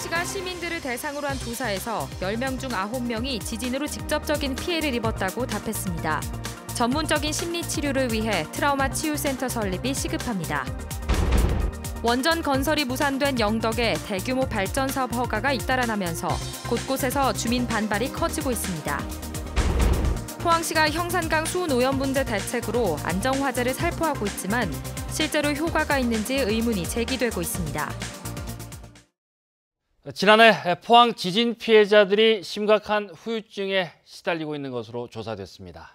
포항시가 시민들을 대상으로 한 조사에서 10명 중 9명이 지진으로 직접적인 피해를 입었다고 답했습니다. 전문적인 심리 치료를 위해 트라우마 치유센터 설립이 시급합니다. 원전 건설이 무산된 영덕에 대규모 발전 사업 허가가 잇따라나면서 곳곳에서 주민 반발이 커지고 있습니다. 포항시가 형산강 수온 오염 문제 대책으로 안정화재를 살포하고 있지만 실제로 효과가 있는지 의문이 제기되고 있습니다. 지난해 포항 지진 피해자들이 심각한 후유증에 시달리고 있는 것으로 조사됐습니다.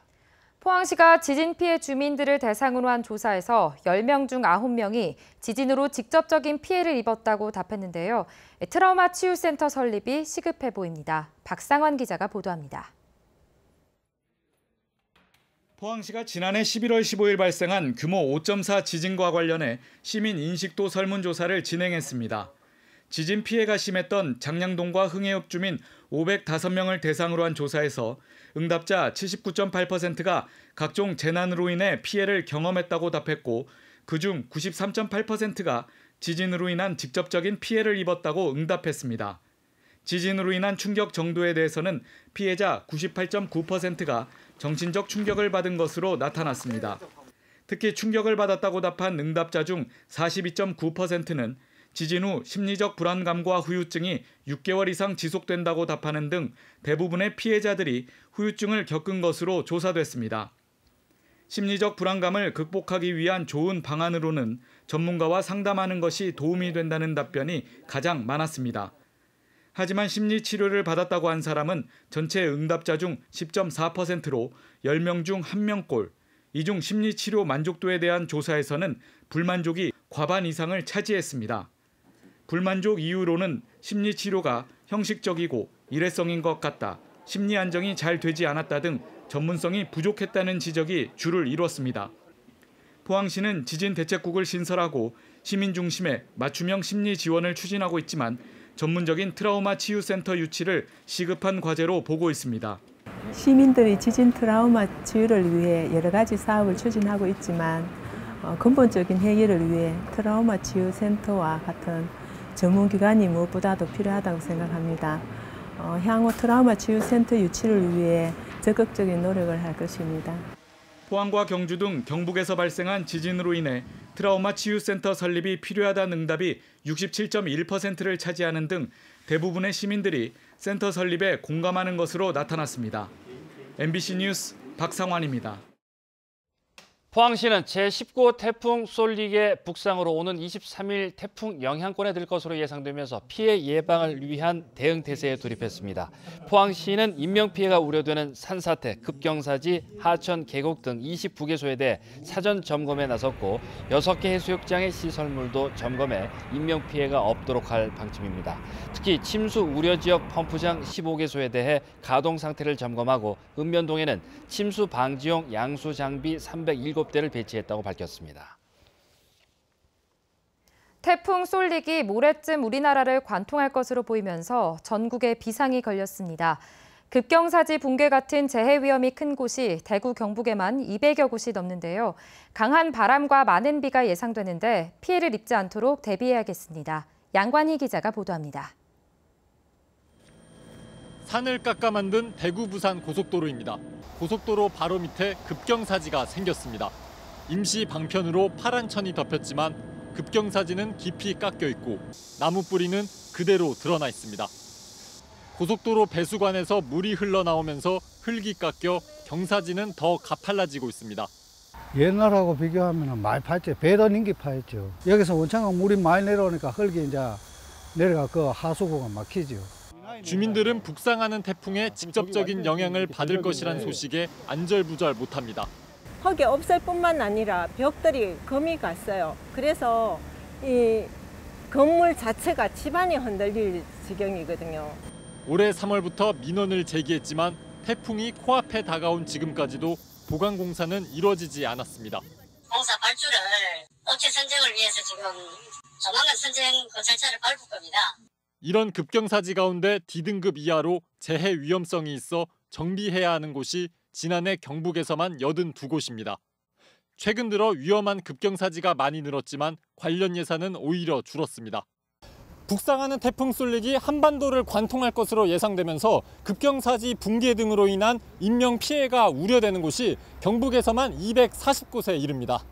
포항시가 지진 피해 주민들을 대상으로 한 조사에서 10명 중 9명이 지진으로 직접적인 피해를 입었다고 답했는데요. 트라우마 치유센터 설립이 시급해 보입니다. 박상환 기자가 보도합니다. 포항시가 지난해 11월 15일 발생한 규모 5.4 지진과 관련해 시민 인식도 설문조사를 진행했습니다. 지진 피해가 심했던 장량동과 흥해읍 주민 505명을 대상으로 한 조사에서 응답자 79.8%가 각종 재난으로 인해 피해를 경험했다고 답했고 그중 93.8%가 지진으로 인한 직접적인 피해를 입었다고 응답했습니다. 지진으로 인한 충격 정도에 대해서는 피해자 98.9%가 정신적 충격을 받은 것으로 나타났습니다. 특히 충격을 받았다고 답한 응답자 중 42.9%는 지진 후 심리적 불안감과 후유증이 6개월 이상 지속된다고 답하는 등 대부분의 피해자들이 후유증을 겪은 것으로 조사됐습니다. 심리적 불안감을 극복하기 위한 좋은 방안으로는 전문가와 상담하는 것이 도움이 된다는 답변이 가장 많았습니다. 하지만 심리 치료를 받았다고 한 사람은 전체 응답자 중 10.4%로 10명 중 1명꼴, 이 중 심리 치료 만족도에 대한 조사에서는 불만족이 과반 이상을 차지했습니다. 불만족 이유로는 심리 치료가 형식적이고 일회성인 것 같다, 심리 안정이 잘 되지 않았다 등 전문성이 부족했다는 지적이 주를 이뤘습니다. 포항시는 지진 대책국을 신설하고 시민 중심의 맞춤형 심리 지원을 추진하고 있지만 전문적인 트라우마 치유센터 유치를 시급한 과제로 보고 있습니다. 시민들이 지진 트라우마 치유를 위해 여러 가지 사업을 추진하고 있지만 근본적인 해결을 위해 트라우마 치유센터와 같은 전문기관이 무엇보다도 필요하다고 생각합니다. 향후 트라우마 치유센터 유치를 위해 적극적인 노력을 할 것입니다. 포항과 경주 등 경북에서 발생한 지진으로 인해 트라우마 치유센터 설립이 필요하다는 응답이 67.1%를 차지하는 등 대부분의 시민들이 센터 설립에 공감하는 것으로 나타났습니다. MBC 뉴스 박상환입니다. 포항시는 제19호 태풍 쏠릭의 북상으로 오는 23일 태풍 영향권에 들 것으로 예상되면서 피해 예방을 위한 대응 태세에 돌입했습니다. 포항시는 인명피해가 우려되는 산사태, 급경사지, 하천, 계곡 등 29개소에 대해 사전 점검에 나섰고 6개 해수욕장의 시설물도 점검해 인명피해가 없도록 할 방침입니다. 특히 침수 우려지역 펌프장 15개소에 대해 가동 상태를 점검하고 읍면동에는 침수 방지용 양수 장비 307대를 배치했다고 밝혔습니다. 태풍 쏠릭이 모레쯤 우리나라를 관통할 것으로 보이면서 전국에 비상이 걸렸습니다. 급경사지 붕괴 같은 재해 위험이 큰 곳이 대구 경북에만 200여 곳이 넘는데요. 강한 바람과 많은 비가 예상되는데 피해를 입지 않도록 대비해야겠습니다. 양관희 기자가 보도합니다. 산을 깎아 만든 대구 부산 고속도로입니다. 고속도로 바로 밑에 급경사지가 생겼습니다. 임시 방편으로 파란 천이 덮였지만 급경사지는 깊이 깎여 있고 나무 뿌리는 그대로 드러나 있습니다. 고속도로 배수관에서 물이 흘러나오면서 흙이 깎여 경사지는 더 가팔라지고 있습니다. 옛날하고 비교하면 많이 파였죠. 배도 nin기 파였죠. 여기서 원창강 물이 많이 내려오니까 흙이 이제 내려가 그 하수구가 막히죠. 주민들은 북상하는 태풍에 직접적인 영향을 받을 것이란 소식에 안절부절 못합니다. 흙이 없을 뿐만 아니라 벽들이 금이 갔어요. 그래서 이 건물 자체가 집안이 흔들릴 지경이거든요. 올해 3월부터 민원을 제기했지만 태풍이 코앞에 다가온 지금까지도 보강 공사는 이루어지지 않았습니다. 공사 발주를 업체 선정을 위해서 지금 조만간 선정 그 절차를 밟을 겁니다. 이런 급경사지 가운데 D등급 이하로 재해 위험성이 있어 정비해야 하는 곳이 지난해 경북에서만 82곳입니다. 최근 들어 위험한 급경사지가 많이 늘었지만 관련 예산은 오히려 줄었습니다. 북상하는 태풍 쏠릭이 한반도를 관통할 것으로 예상되면서 급경사지 붕괴 등으로 인한 인명피해가 우려되는 곳이 경북에서만 240곳에 이릅니다.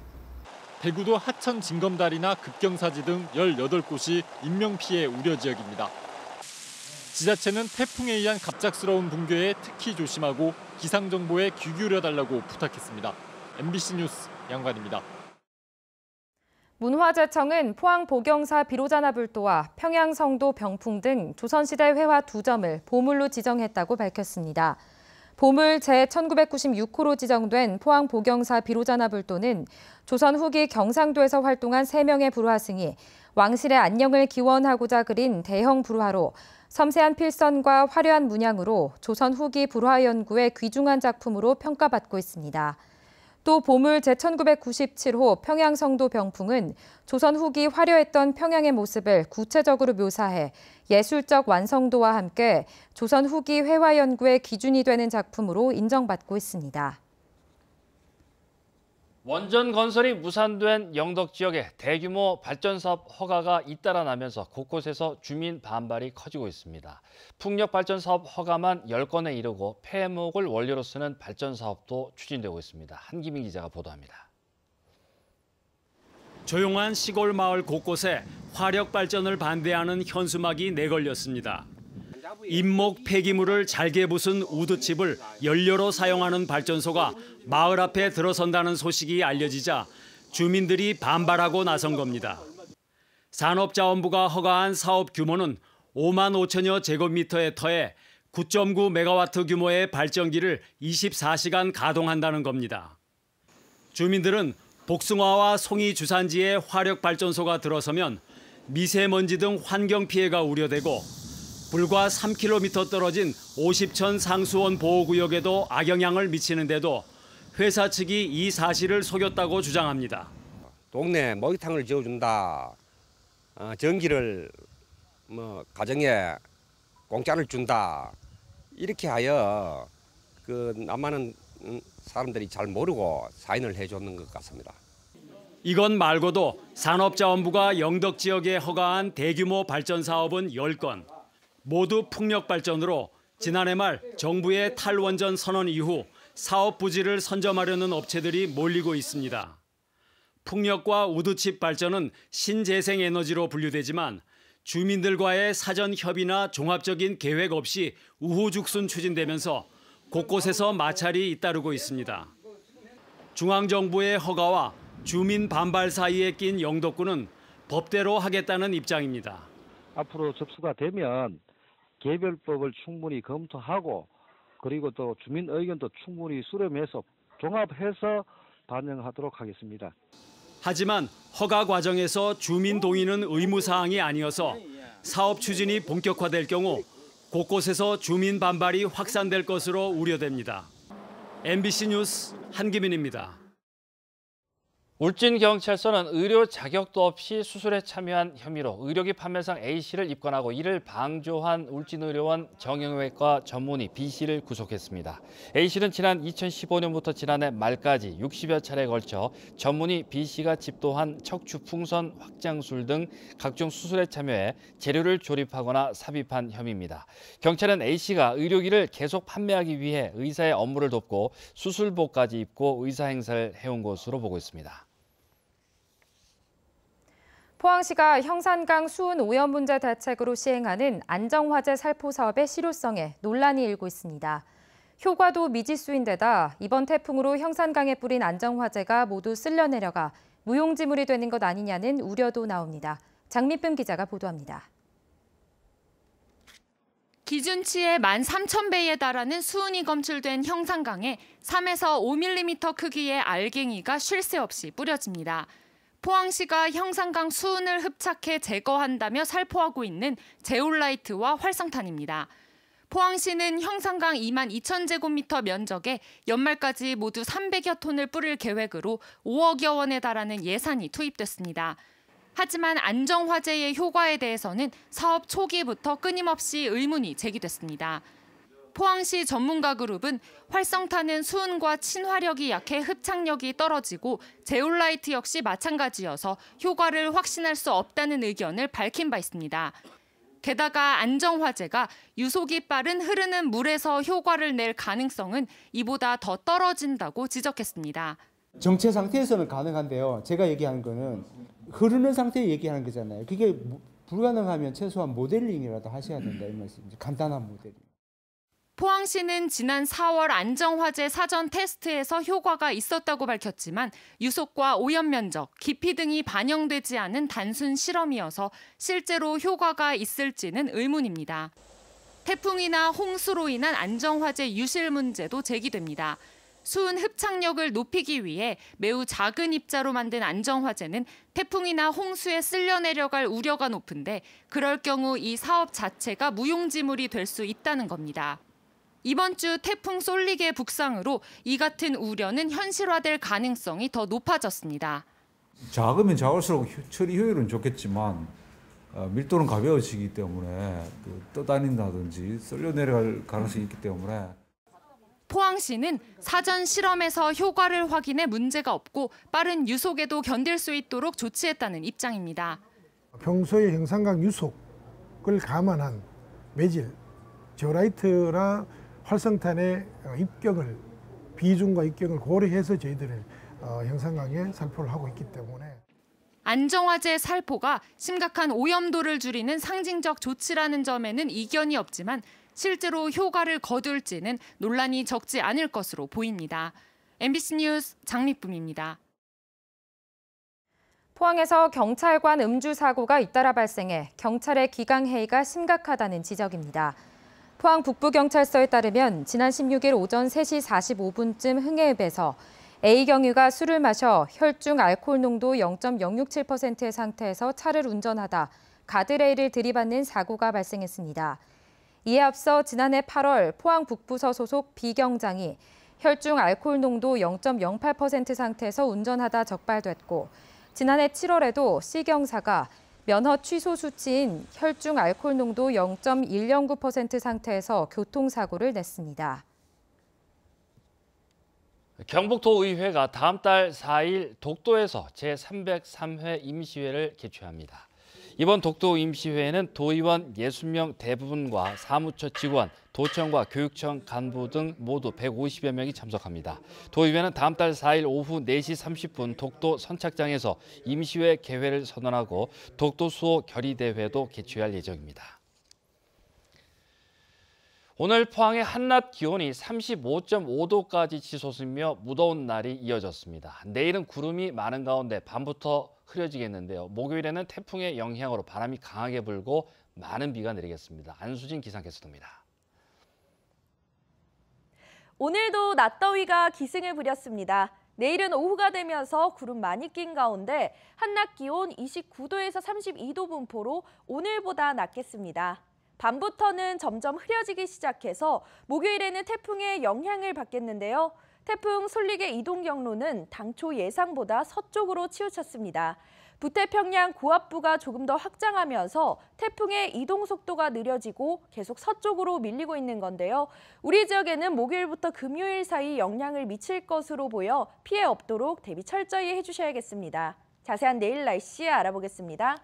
대구도 하천 징검다리나 급경사지 등 18곳이 인명피해 우려 지역입니다. 지자체는 태풍에 의한 갑작스러운 붕괴에 특히 조심하고 기상정보에 귀 기울여달라고 부탁했습니다. MBC 뉴스 양관입니다. 문화재청은 포항 보경사 비로자나불도와 평양성도 병풍 등 조선시대 회화 2점을 보물로 지정했다고 밝혔습니다. 보물 제1996호로 지정된 포항 보경사 비로자나불도는 조선 후기 경상도에서 활동한 3명의 불화승이 왕실의 안녕을 기원하고자 그린 대형 불화로 섬세한 필선과 화려한 문양으로 조선 후기 불화 연구의 귀중한 작품으로 평가받고 있습니다. 또 보물 제1997호 평양성도 병풍은 조선 후기 화려했던 평양의 모습을 구체적으로 묘사해 예술적 완성도와 함께 조선 후기 회화 연구의 기준이 되는 작품으로 인정받고 있습니다. 원전 건설이 무산된 영덕 지역에 대규모 발전 사업 허가가 잇따라 나면서 곳곳에서 주민 반발이 커지고 있습니다. 풍력 발전 사업 허가만 10건에 이르고 폐목을 원료로 쓰는 발전 사업도 추진되고 있습니다. 한기민 기자가 보도합니다. 조용한 시골 마을 곳곳에 화력 발전을 반대하는 현수막이 내걸렸습니다. 임목 폐기물을 잘게 부순 우드칩을 연료로 사용하는 발전소가 마을 앞에 들어선다는 소식이 알려지자 주민들이 반발하고 나선 겁니다. 산업자원부가 허가한 사업 규모는 5만 5천여 제곱미터의 터에 9.9메가와트 규모의 발전기를 24시간 가동한다는 겁니다. 주민들은 복숭아와 송이 주산지에 화력 발전소가 들어서면 미세먼지 등 환경 피해가 우려되고 불과 3km 떨어진 50천 상수원 보호구역에도 악영향을 미치는데도 회사 측이 이 사실을 속였다고 주장합니다. 동네 목욕탕을 지어준다, 전기를 가정에 공짜를 준다, 이렇게 하여 남한은 사람들이 잘 모르고 사인을 해줬는 것 같습니다. 이건 말고도 산업자원부가 영덕 지역에 허가한 대규모 발전 사업은 10건. 모두 풍력 발전으로 지난해 말 정부의 탈원전 선언 이후 사업 부지를 선점하려는 업체들이 몰리고 있습니다. 풍력과 우드칩 발전은 신재생 에너지로 분류되지만 주민들과의 사전 협의나 종합적인 계획 없이 우후죽순 추진되면서 곳곳에서 마찰이 잇따르고 있습니다. 중앙정부의 허가와 주민 반발 사이에 낀 영덕군은 법대로 하겠다는 입장입니다. 앞으로 접수가 되면 개별법을 충분히 검토하고 그리고 또 주민 의견도 충분히 수렴해서 종합해서 반영하도록 하겠습니다. 하지만 허가 과정에서 주민 동의는 의무사항이 아니어서 사업 추진이 본격화될 경우 곳곳에서 주민 반발이 확산될 것으로 우려됩니다. MBC 뉴스 한기민입니다. 울진경찰서는 의료 자격도 없이 수술에 참여한 혐의로 의료기 판매상 A씨를 입건하고 이를 방조한 울진의료원 정형외과 전문의 B씨를 구속했습니다. A씨는 지난 2015년부터 지난해 말까지 60여 차례에 걸쳐 전문의 B씨가 집도한 척추 풍선 확장술 등 각종 수술에 참여해 재료를 조립하거나 삽입한 혐의입니다. 경찰은 A씨가 의료기를 계속 판매하기 위해 의사의 업무를 돕고 수술복까지 입고 의사 행사를 해온 것으로 보고 있습니다. 포항시가 형산강 수은 오염 문제 대책으로 시행하는 안정화재 살포 사업의 실효성에 논란이 일고 있습니다. 효과도 미지수인 데다 이번 태풍으로 형산강에 뿌린 안정화재가 모두 쓸려 내려가 무용지물이 되는 것 아니냐는 우려도 나옵니다. 장민쁨 기자가 보도합니다. 기준치의 13,000배에 달하는 수은이 검출된 형산강에 3에서 5mm 크기의 알갱이가 쉴 새 없이 뿌려집니다. 포항시가 형산강 수은을 흡착해 제거한다며 살포하고 있는 제올라이트와 활성탄입니다. 포항시는 형산강 22,000제곱미터 면적에 연말까지 모두 300여 톤을 뿌릴 계획으로 5억여 원에 달하는 예산이 투입됐습니다. 하지만 안정화재의 효과에 대해서는 사업 초기부터 끊임없이 의문이 제기됐습니다. 포항시 전문가 그룹은 활성탄은 수은과 친화력이 약해 흡착력이 떨어지고 제올라이트 역시 마찬가지여서 효과를 확신할 수 없다는 의견을 밝힌 바 있습니다. 게다가 안정화제가 유속이 빠른 흐르는 물에서 효과를 낼 가능성은 이보다 더 떨어진다고 지적했습니다. 정체 상태에서는 가능한데요. 제가 얘기하는 거는 흐르는 상태에 얘기하는 거잖아요. 그게 불가능하면 최소한 모델링이라도 하셔야 된다 이 말씀이죠. 간단한 모델링. 포항시는 지난 4월 안정화제 사전 테스트에서 효과가 있었다고 밝혔지만 유속과 오염 면적, 깊이 등이 반영되지 않은 단순 실험이어서 실제로 효과가 있을지는 의문입니다. 태풍이나 홍수로 인한 안정화제 유실 문제도 제기됩니다. 수은 흡착력을 높이기 위해 매우 작은 입자로 만든 안정화제는 태풍이나 홍수에 쓸려 내려갈 우려가 높은데 그럴 경우 이 사업 자체가 무용지물이 될 수 있다는 겁니다. 이번 주 태풍 쏠리게 북상으로 이 같은 우려는 현실화될 가능성이 더 높아졌습니다. 작으면 작을수록 처리 효율은 좋겠지만 밀도는 가벼워지기 때문에 떠다닌다든지 쓸려 내려갈 가능성이 있기 때문에 포항시는 사전 실험에서 효과를 확인해 문제가 없고 빠른 유속에도 견딜 수 있도록 조치했다는 입장입니다. 평소에 형상강 유속을 감안한 매질, 제올라이트나 활성탄의 입격을 비중과 입격을 고려해서 저희들은 형상강에 살포를 하고 있기 때문에 안정화제 살포가 심각한 오염도를 줄이는 상징적 조치라는 점에는 이견이 없지만 실제로 효과를 거둘지는 논란이 적지 않을 것으로 보입니다. MBC 뉴스 장미쁨입니다. 포항에서 경찰관 음주 사고가 잇따라 발생해 경찰의 기강해이가 심각하다는 지적입니다. 포항 북부경찰서에 따르면 지난 16일 오전 3시 45분쯤 흥해읍에서 A 경위가 술을 마셔 혈중 알코올 농도 0.067%의 상태에서 차를 운전하다 가드레일을 들이받는 사고가 발생했습니다. 이에 앞서 지난해 8월 포항 북부서 소속 B 경장이 혈중 알코올 농도 0.08% 상태에서 운전하다 적발됐고 지난해 7월에도 C 경사가 면허 취소 수치인 혈중 알코올 농도 0.109% 상태에서 교통사고를 냈습니다. 경북도의회가 다음 달 4일 독도에서 제303회 임시회를 개최합니다. 이번 독도 임시회에는 도의원 60명 대부분과 사무처 직원, 도청과 교육청 간부 등 모두 150여 명이 참석합니다. 도의회는 다음 달 4일 오후 4시 30분 독도 선착장에서 임시회 개회를 선언하고 독도 수호 결의대회도 개최할 예정입니다. 오늘 포항의 한낮 기온이 35.5도까지 치솟으며 무더운 날이 이어졌습니다. 내일은 구름이 많은 가운데 밤부터 흐려지겠는데요. 목요일에는 태풍의 영향으로 바람이 강하게 불고 많은 비가 내리겠습니다. 안수진 기상캐스터입니다. 오늘도 낮더위가 기승을 부렸습니다. 내일은 오후가 되면서 구름 많이 낀 가운데 한낮 기온 29도에서 32도 분포로 오늘보다 낮겠습니다. 밤부터는 점점 흐려지기 시작해서 목요일에는 태풍의 영향을 받겠는데요. 태풍 솔릭의 이동 경로는 당초 예상보다 서쪽으로 치우쳤습니다. 북태평양 고압부가 조금 더 확장하면서 태풍의 이동 속도가 느려지고 계속 서쪽으로 밀리고 있는 건데요. 우리 지역에는 목요일부터 금요일 사이 영향을 미칠 것으로 보여 피해 없도록 대비 철저히 해주셔야겠습니다. 자세한 내일 날씨 알아보겠습니다.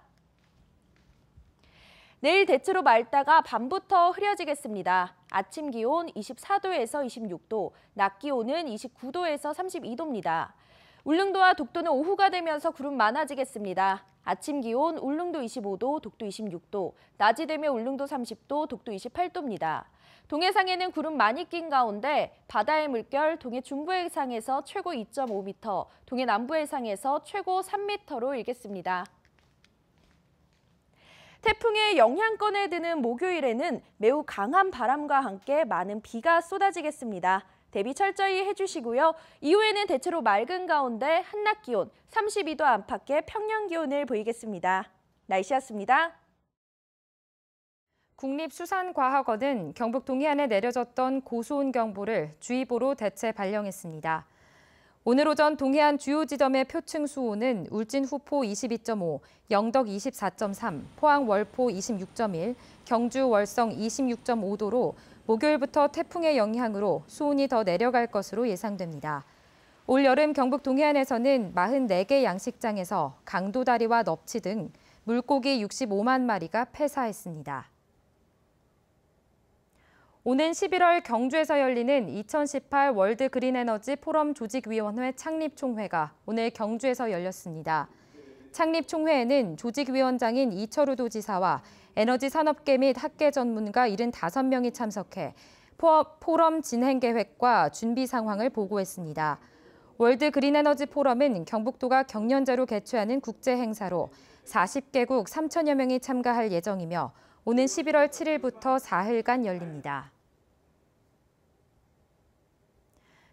내일 대체로 맑다가 밤부터 흐려지겠습니다. 아침 기온 24도에서 26도, 낮 기온은 29도에서 32도입니다. 울릉도와 독도는 오후가 되면서 구름 많아지겠습니다. 아침 기온 울릉도 25도, 독도 26도, 낮이 되면 울릉도 30도, 독도 28도입니다. 동해상에는 구름 많이 낀 가운데 바다의 물결 동해 중부 해상에서 최고 2.5m, 동해 남부 해상에서 최고 3m로 일겠습니다. 태풍의 영향권에 드는 목요일에는 매우 강한 바람과 함께 많은 비가 쏟아지겠습니다. 대비 철저히 해주시고요. 이후에는 대체로 맑은 가운데 한낮 기온 32도 안팎의 평년 기온을 보이겠습니다. 날씨였습니다. 국립수산과학원은 경북 동해안에 내려졌던 고수온 경보를 주의보로 대체 발령했습니다. 오늘 오전 동해안 주요 지점의 표층 수온은 울진 후포 22.5, 영덕 24.3, 포항 월포 26.1, 경주 월성 26.5도로 목요일부터 태풍의 영향으로 수온이 더 내려갈 것으로 예상됩니다. 올 여름 경북 동해안에서는 44개 양식장에서 강도다리와 넙치 등 물고기 65만 마리가 폐사했습니다. 오는 11월 경주에서 열리는 2018 월드 그린 에너지 포럼 조직위원회 창립총회가 오늘 경주에서 열렸습니다. 창립총회에는 조직위원장인 이철우 도지사와 에너지 산업계 및 학계 전문가 75명이 참석해 포럼 진행 계획과 준비 상황을 보고했습니다. 월드 그린 에너지 포럼은 경북도가 경년제로 개최하는 국제 행사로 40개국 3천여 명이 참가할 예정이며 오는 11월 7일부터 4일간 열립니다.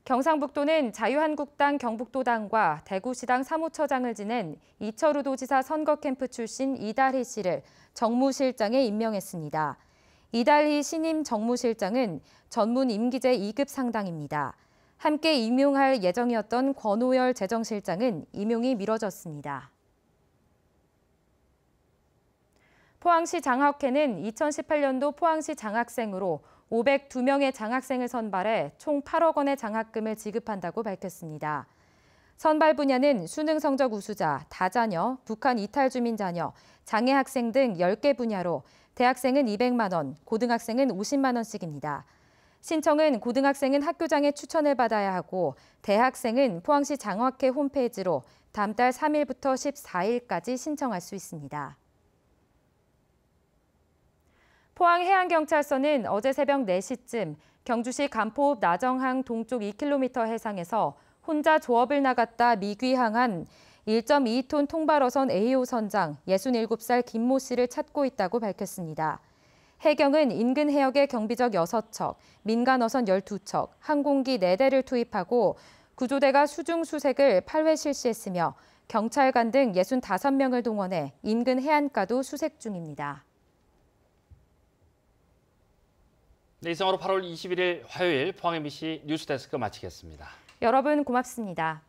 경상북도는 자유한국당 경북도당과 대구시당 사무처장을 지낸 이철우 도지사 선거 캠프 출신 이달희 씨를 정무실장에 임명했습니다. 이달희 신임 정무실장은 전문 임기제 2급 상당입니다. 함께 임용할 예정이었던 권오열 재정실장은 임용이 미뤄졌습니다. 포항시 장학회는 2018년도 포항시 장학생으로 502명의 장학생을 선발해 총 8억 원의 장학금을 지급한다고 밝혔습니다. 선발 분야는 수능 성적 우수자, 다자녀, 북한 이탈 주민 자녀, 장애 학생 등 10개 분야로 대학생은 200만 원, 고등학생은 50만 원씩입니다. 신청은 고등학생은 학교장의 추천을 받아야 하고 대학생은 포항시 장학회 홈페이지로 다음 달 3일부터 14일까지 신청할 수 있습니다. 포항해양경찰서는 어제 새벽 4시쯤 경주시 간포읍 나정항 동쪽 2km 해상에서 혼자 조업을 나갔다 미귀향한 1.2톤 통발어선 A호 선장 67살 김모 씨를 찾고 있다고 밝혔습니다. 해경은 인근 해역에 경비적 6척, 민간어선 12척, 항공기 4대를 투입하고 구조대가 수중 수색을 8회 실시했으며 경찰관 등 65명을 동원해 인근 해안가도 수색 중입니다. 네, 이상으로 8월 21일 화요일 포항 MBC 뉴스데스크 마치겠습니다. 여러분 고맙습니다.